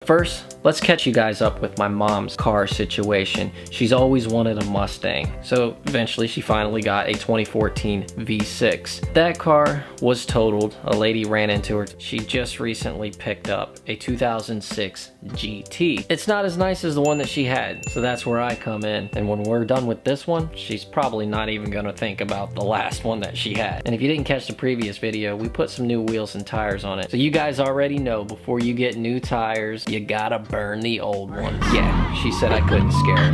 First, let's catch you guys up with my mom's car situation. She's always wanted a Mustang, so eventually she finally got a 2014 V6. That car was totaled. A lady ran into her. She just recently picked up a 2006 GT. It's not as nice as the one that she had, so that's where I come in. And when we're done with this one, she's probably not even gonna think about the last one that she had. And if you didn't catch the previous video, we put some new wheels and tires on it. So you guys already know, before you get new tires, you gotta burn the old ones. Yeah, she said I couldn't scare her.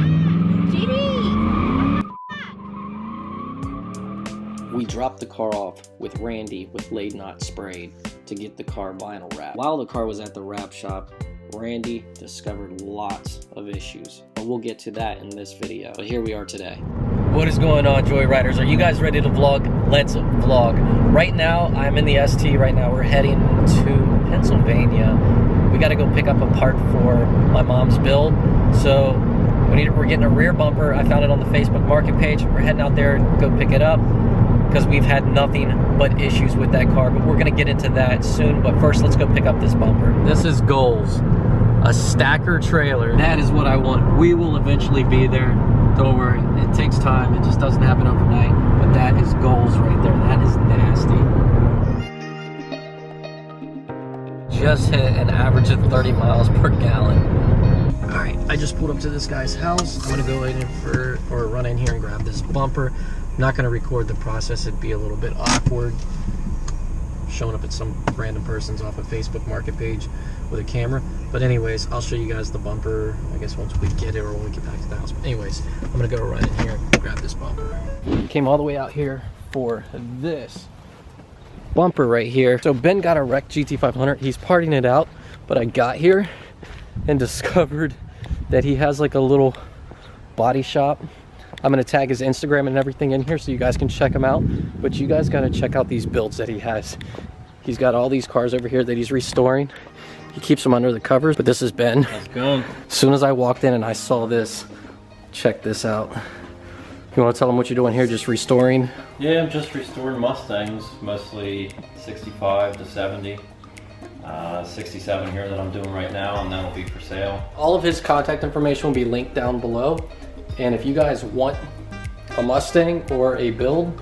We dropped the car off with Randy with Laid Not Sprayed to get the car vinyl wrapped. While the car was at the wrap shop, Randy discovered lots of issues, but we'll get to that in this video. But here we are today. What is going on, Joyriders? Are you guys ready to vlog? Let's vlog. Right now, I'm in the ST right now. We're heading to Pennsylvania. We got to go pick up a part for my mom's build. So we're getting a rear bumper. I found it on the Facebook market page. We're heading out there to go pick it up because we've had nothing but issues with that car, but we're gonna get into that soon. But first, let's go pick up this bumper. This is goals. A stacker trailer. That is what I want. We will eventually be there. Don't worry, it takes time. It just doesn't happen overnight. But that is goals right there. That is nasty. Just hit an average of 30 miles per gallon. All right, I just pulled up to this guy's house. I'm gonna go in run in here and grab this bumper. I'm not gonna record the process. It'd be a little bit awkward showing up at some random person's off a Facebook market page with a camera. But anyways, I'll show you guys the bumper, I guess once we get it or when we get back to the house. But anyways, I'm gonna go right in here and grab this bumper. Came all the way out here for this bumper right here. So Ben got a wrecked GT500. He's parting it out, but I got here and discovered that he has like a little body shop. I'm gonna tag his Instagram and everything in here so you guys can check him out. But you guys gotta check out these builds that he has. He's got all these cars over here that he's restoring. He keeps them under the covers, but this is Ben. Let's go. As soon as I walked in and I saw this, check this out. You wanna tell them what you're doing here, just restoring? Yeah, I'm just restoring Mustangs, mostly 65 to 70. 67 here that I'm doing right now, and that'll be for sale. All of his contact information will be linked down below. And if you guys want a Mustang or a build,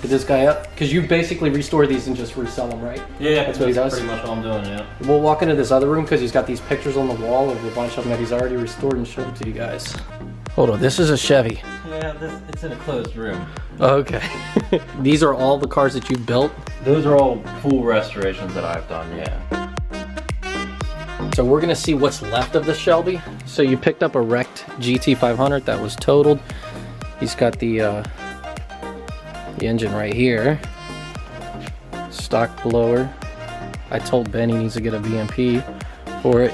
hit this guy up, because you basically restore these and just resell them, right? Yeah, that's what he does. Pretty much all I'm doing, yeah. We'll walk into this other room because he's got these pictures on the wall of a bunch of them that he's already restored and showed to you guys. Hold on, this is a Chevy. Yeah, it's in a closed room. Okay. These are all the cars that you've built? Those are all full restorations that I've done, yeah. So we're gonna see what's left of the Shelby. So you picked up a wrecked GT500 that was totaled. He's got the engine right here. Stock blower. I told Ben he needs to get a VMP for it.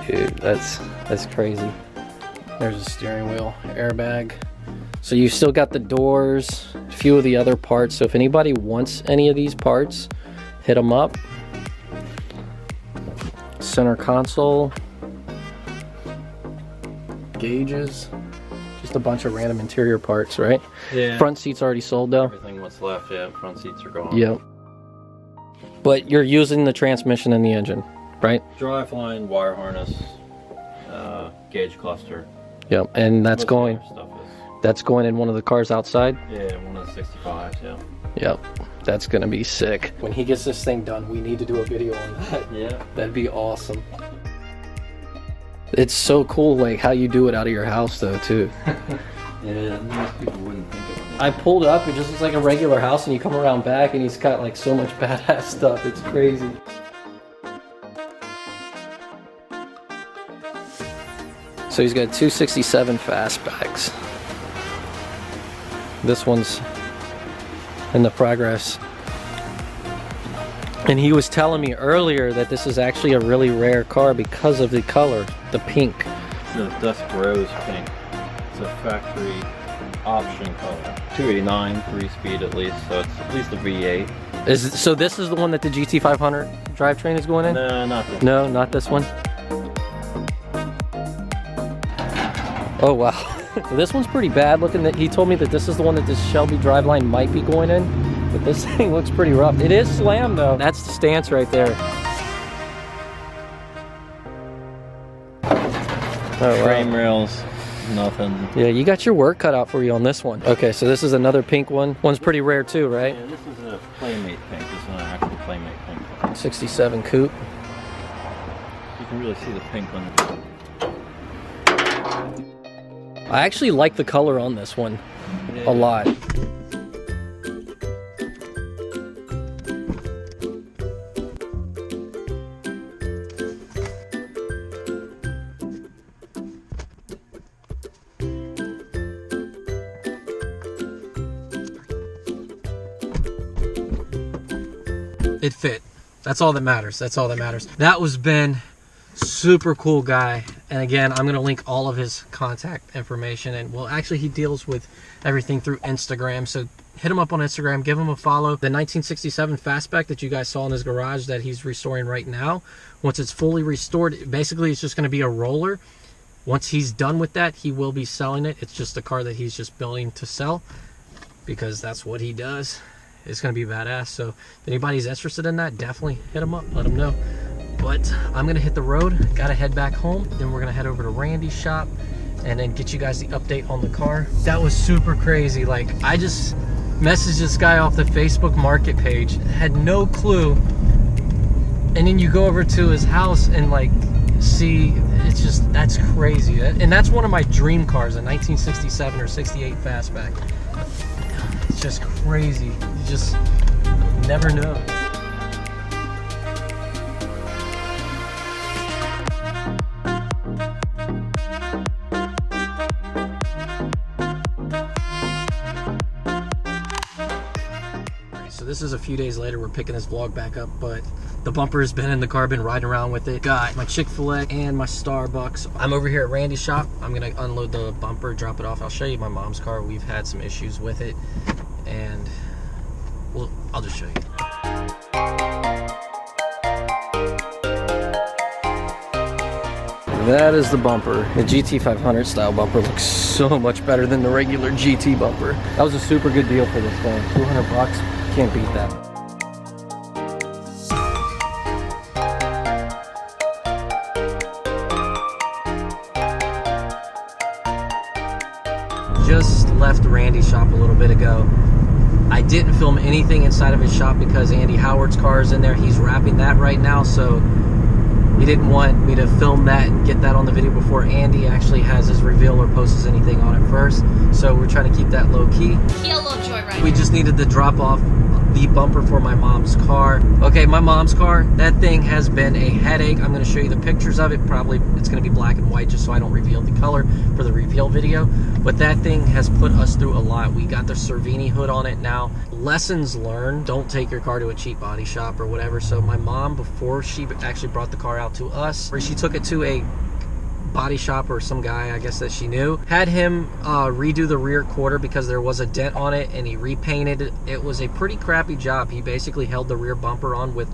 Dude, that's crazy. There's a steering wheel, airbag. So you still got the doors, a few of the other parts. So if anybody wants any of these parts, hit them up. Center console, gauges, just a bunch of random interior parts, right? Yeah. Front seats already sold though. Everything what's left, yeah. Front seats are gone. Yep. But you're using the transmission and the engine, right? Driveline, wire harness, gauge cluster. Yep. And that's going. Stuff is, that's going in one of the cars outside. yeah, one of the 65s, yeah. Yep. That's gonna be sick. When he gets this thing done, we need to do a video on that. Yeah. That'd be awesome. It's so cool, like how you do it out of your house though, too. Yeah, most people wouldn't think of it. I pulled up, it just looks like a regular house, and you come around back and he's got like so much badass stuff. It's crazy. So he's got 267 Fastbacks. This one's in the progress. And he was telling me earlier that this is actually a really rare car because of the color, the pink. The Dusk Rose pink. It's a factory option color. 289, 3-speed at least, so it's at least a V8. So this is the one that the GT500 drivetrain is going in? No, not this. No, not this one. Oh wow. This one's pretty bad looking. That he told me that this is the one that this Shelby driveline might be going in, but this thing looks pretty rough. It is slammed though. That's the stance right there. Oh, Frame wow. rails, nothing. Yeah, you got your work cut out for you on this one. Okay, so this is another pink one. One's pretty rare too, right? Yeah, this is a Playmate pink. This is an actual Playmate pink. 67 coupe. You can really see the pink on it. I actually like the color on this one a lot. It fit. That's all that matters. That's all that matters. That was Ben. Super cool guy. And again, I'm going to link all of his contact information. And well, actually, he deals with everything through Instagram. So hit him up on Instagram. Give him a follow. The 1967 Fastback that you guys saw in his garage that he's restoring right now, once it's fully restored, basically it's just going to be a roller. Once he's done with that, he will be selling it. It's just a car that he's just building to sell because that's what he does. It's going to be badass. So if anybody's interested in that, definitely hit him up. Let him know. But I'm going to hit the road. Got to head back home. Then we're going to head over to Randy's shop and then get you guys the update on the car. That was super crazy. Like, I just messaged this guy off the Facebook market page. Had no clue. And then you go over to his house and like see, it's just, that's crazy. And that's one of my dream cars, a 1967 or 68 Fastback. It's just crazy. You just never know. So this is a few days later. We're picking this vlog back up, but the bumper has been in the car, been riding around with it. Got my Chick-fil-A and my Starbucks. I'm over here at Randy's shop. I'm gonna unload the bumper, drop it off. I'll show you my mom's car. We've had some issues with it, and well, I'll just show you. That is the bumper. The GT500 style bumper looks so much better than the regular GT bumper. That was a super good deal for this thing. 200 bucks, can't beat that. Just left Randy's shop a little bit ago. I didn't film anything inside of his shop because Andy Howard's car is in there. He's wrapping that right now, so he didn't want me to film that and get that on the video before Andy actually has his reveal or posts anything on it first. So we're trying to keep that low key. Yellow Joyride. We just needed to drop off the bumper for my mom's car. Okay, my mom's car, that thing has been a headache. I'm going to show you the pictures of it. Probably it's going to be black and white just so I don't reveal the color for the reveal video. But that thing has put us through a lot. We got the Cervini hood on it now. Lessons learned. Don't take your car to a cheap body shop or whatever. So my mom, before she actually brought the car out to us, or she took it to a body shop or some guy, I guess, that she knew, had him redo the rear quarter because there was a dent on it, and he repainted it. It was a pretty crappy job. He basically held the rear bumper on with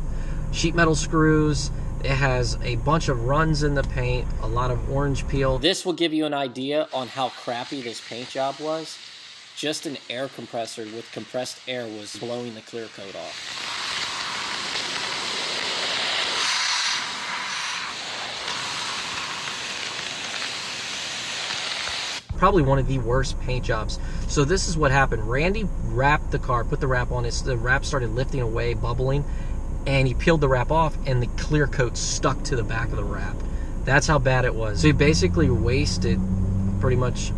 sheet metal screws. It has a bunch of runs in the paint, a lot of orange peel. This will give you an idea on how crappy this paint job was. Just an air compressor with compressed air was blowing the clear coat off. Probably one of the worst paint jobs. So this is what happened. Randy wrapped the car, put the wrap on it. The wrap started lifting away, bubbling, and he peeled the wrap off, and the clear coat stuck to the back of the wrap. That's how bad it was. So he basically wasted pretty much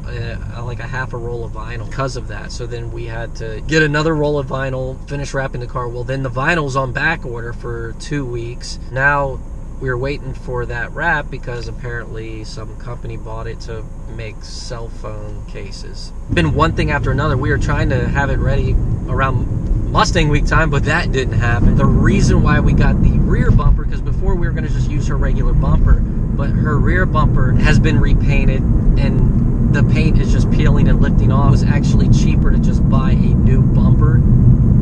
like a half a roll of vinyl because of that. So then we had to get another roll of vinyl, finish wrapping the car. Well, then the vinyl's on back order for 2 weeks. Now we were waiting for that wrap because apparently some company bought it to make cell phone cases. Been one thing after another. We were trying to have it ready around Mustang week time, but that didn't happen. The reason why we got the rear bumper, because before we were going to just use her regular bumper, but her rear bumper has been repainted and the paint is just peeling and lifting off. It was actually cheaper to just buy a new bumper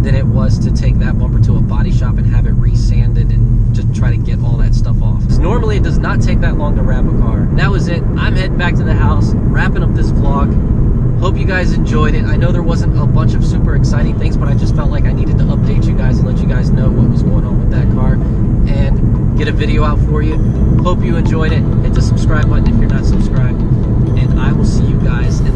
than it was to take that bumper to a body shop and have it resanded and just try to get all that stuff off. Because normally it does not take that long to wrap a car. That was it. I'm heading back to the house, wrapping up this vlog. Hope you guys enjoyed it. I know there wasn't a bunch of super exciting things, but I just felt like I needed to update you guys and let you guys know what was going on with that car and get a video out for you. Hope you enjoyed it. Hit the subscribe button if you're not subscribed. And I will see you guys in